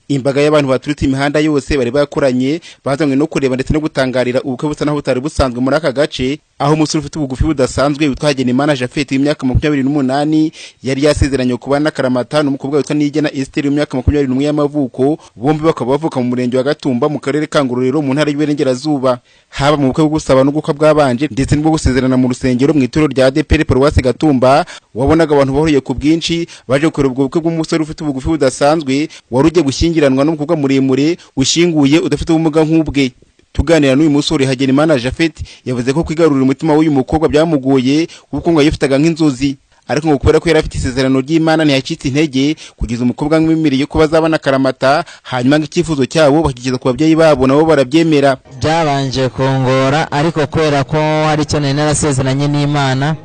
Imbaga y'abantu baturutse imihanda yose bari bakoranye bazanywe no kureba ndetse no gutangarira ubukwe busa naho butari busanzwe muri aka gace, aho umusore ufite ubugufi budasanzwe witwa Hagenimana Japhet w'imyaka 28 yari yasezeranye kubana Karamata n'umukobwa witwa Nigena Esther w'imyaka 21 y'amavuko, bombi bakaba bavuka mu murenge wa Gatumba mu karere ka Ngororero mu ntara y'Iburengerazuba. Haba mu bukwe bwo gusaba no gukwa bwabanje ndetse n'ubwo gusezerana mu rusengero mu itorero rya irebere Paruwasi Gatumba, wabonaga abantu bahuriye ku bwinshi baje gukora ubwo bukwe bw'umusore ufite ubugufi budasanzwe wari ugiye gushyingiranwa n'umukobwa muremure ushinguye udafite ubumuga nk'ubwe. Tuganira n'uyu musore Hagenimana Japhet yavuze ko kwigarurira umutima w'uyu mukobwa byamugoye kuko ngo yifitaga nk'inzozi, ariko ngo kubera ko yari afite isezerano ry'Imana ntiyacitse intege kugeza umukobwa mwimiriye ko bazabana Karamata, hanyuma ng'icyifuzo cyabo bakigeza ku babyeyi babo nabo barabyemera. Byabanje kongora, ariko kubera ko hari cyo nari narasezeranye n'Imana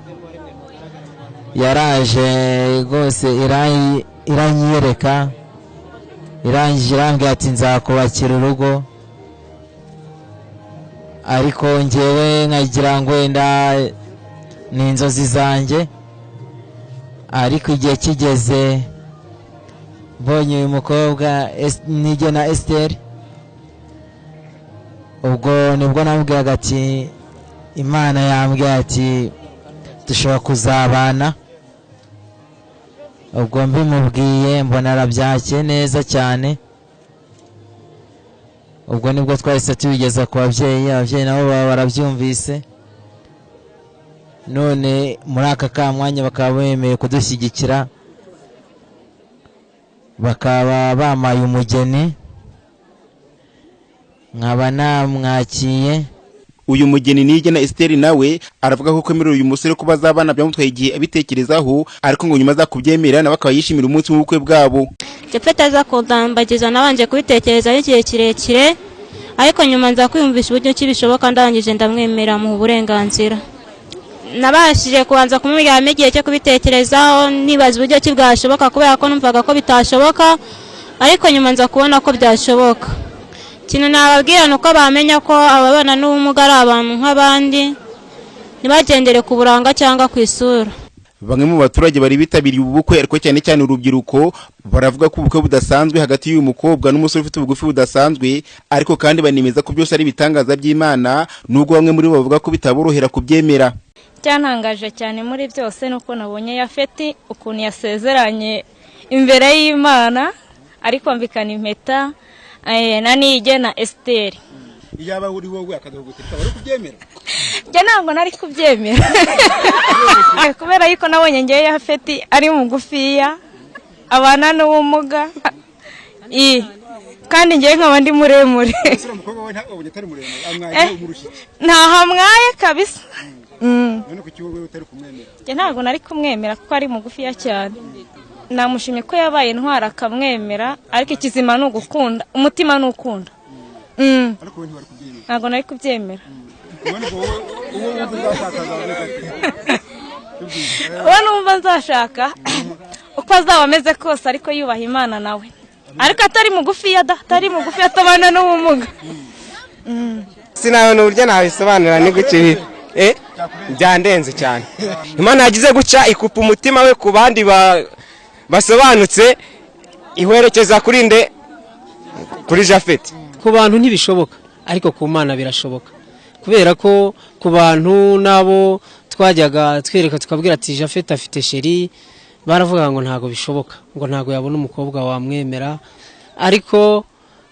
yaraje rwose iranyereka irambwira ati nzakubakira urugo, ariko njyewe nkagira ngo wenda ni inzozi zanjye. Ariko igihe kigeze mbonye uyu mukobwa Nigena Esther, ubwo nibwo namubwiraga ati Imana yambwiye ati dushobora kuzabana. Ubwo mbimubwiye mbona arabyakye neza cyane, ubwo nibwo twahise tubigeza ku ababyeyi nabo barabyumvise. None muri aka kamwanya bakaba bemeye kudushyigikira, bakaba bamaye umugeni, nkaba namwakiye. Uyu mugeni Nigena Esther nawe aravuga ko kwemerera uyu musore ko bazabana byamutwaye igihe abitekerezaho, ariko ngo nyuma azakubyemera nawe akaba yishimira umunsi w'ubukwe bwabo. Japhet aza kudambagiza nabanje kubitekerezaho igihe kirekire, ariko nyuma nza kwiyumvisha uburyo kibishoboka ndangije ndamwemera mu burenganzira. Nabashije kubanza kumubwira igihe cyo kubitekerezaho nibaza uburyo kibwashoboka kubera ko numvaga ko bitashoboka, ariko nyuma nza kubona ko byashoboka. Kino nababwira nuko bamenya ko ababana n'ubumuga ari abantu nk'abandi, nibagendere ku buranga cyangwa ku isura. Bamwe mu baturage bari bitabiriye ubukwe, ariko cyane cyane urubyiruko, baravuga ko ubukwe budasanzwe hagati y'uyu mukobwa n'umusore ufite ubugufi budasanzwe, ariko kandi banemeza ko byose ari ibitangaza by'Imana, nubwo bamwe muri bo bavuga ko bitaborohera kubyemera. Cyantangaje cyane muri byose nuko nabonye Japhet ukuntu yasezeranye imbere y'Imana, ariko mbikana impeta na Nigena Esther. Iyaba uri wowe akadogutira bari kubyemera? Je ntabwo nari kubyemera kubera yuko nabonye ngiye Japhet ari mugufiya abana n'ubumuga kandi ngiye nkaba ndi muremure. Ntahamwaye kabisa. None kuki wowe utari kumwemera? Je ntabwo nari kumwemera kuko ari mugufiya cyane. Namushimye ko yabaye intwara akamwemera, ariko ikizima ni ugukunda, umutima ni ukunda. Ariko wowe ntibari kubyemera? Ntabwo nari kubyemera. Uwo numva nzashaka uko azaba ameze kose, ariko yubaha Imana nawe, ariko atari mugufiya atabana n'ubumuga. Sinabona uburyo nabisobanura ni guki byandenze cyane. Imana yagize guca ikupa umutima we ku bandi basobanutse, ihwerekeza kuri Japhet. Ku bantu ntibishoboka, ariko ku Mana birashoboka, kubera ko ku bantu nabo twajyaga twereka tukabwira ati Japhet afite sheri, baravuga ngo ntago bishoboka, ngo ntago yabona umukobwa wamwemera, ariko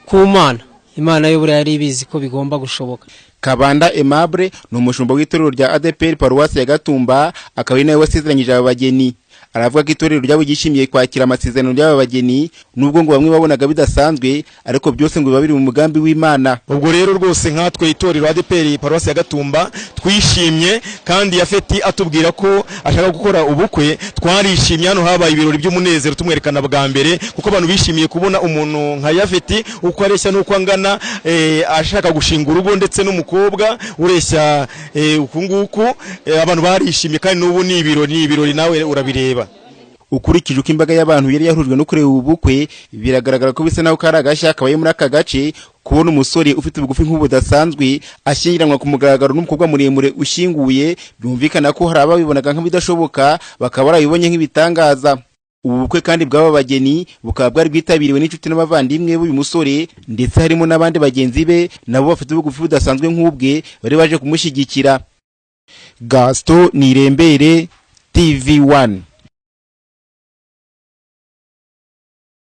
ku Mana, Imana yo buri yari ibizi ko bigomba gushoboka. Kabanda Aimable ni umushumba w'itorero rya irebere Paruwasi ya Gatumba, akaba ari nawe wasezeranyije aba bageni. Aravuga ko itorero ryabo gishimiye kwakira amasezerano y'aba bageni, nubwo ngo bamwe babonaga bidasanzwe, ariko byose ngo biba biri mu mugambi w'Imana. Ubwo rero rwose nkatwe itorero irebere Paruwasi ya Gatumba twishimye, kandi Japhet atubwira ko ashaka gukora ubukwe, twarishimye. Hano habaye ibirori by'umunezero tumwerekana bwa mbere, kuko abantu bishimiye kubona umuntu nka Japhet uko areshya n'uko angana, ashaka gushinga urugo ndetse n'umukobwa ureshya uku nguku. Abantu barishimye kandi n'ubu ni ibirori nawe urabireba. Ukurikije uko imbaga y'abantu yari yahujwe no kureba ubukwe, biragaragara ko bisa naho kari agashya kabaye muri aka gace, kubona umusore ufite ubugufi nk'ubudasanzwe ashyingiranwa ku mugaragaro n'umukobwa muremure ushinguye. Byumvikana ko hari ababibonaga nk'ibidashoboka, bakaba barabibonye nk'ibitangaza. ubu bukwe kandi bw'aba bageni bukaba bwari bwitabiriwe n'inshuti n'abavandimwe b'uyu musore ndetse harimo n'abandi bagenzi be nabo bafite ubugufi budasanzwe nk'ubwe bari baje kumushyigikira. Gaston Nirembere, TV1.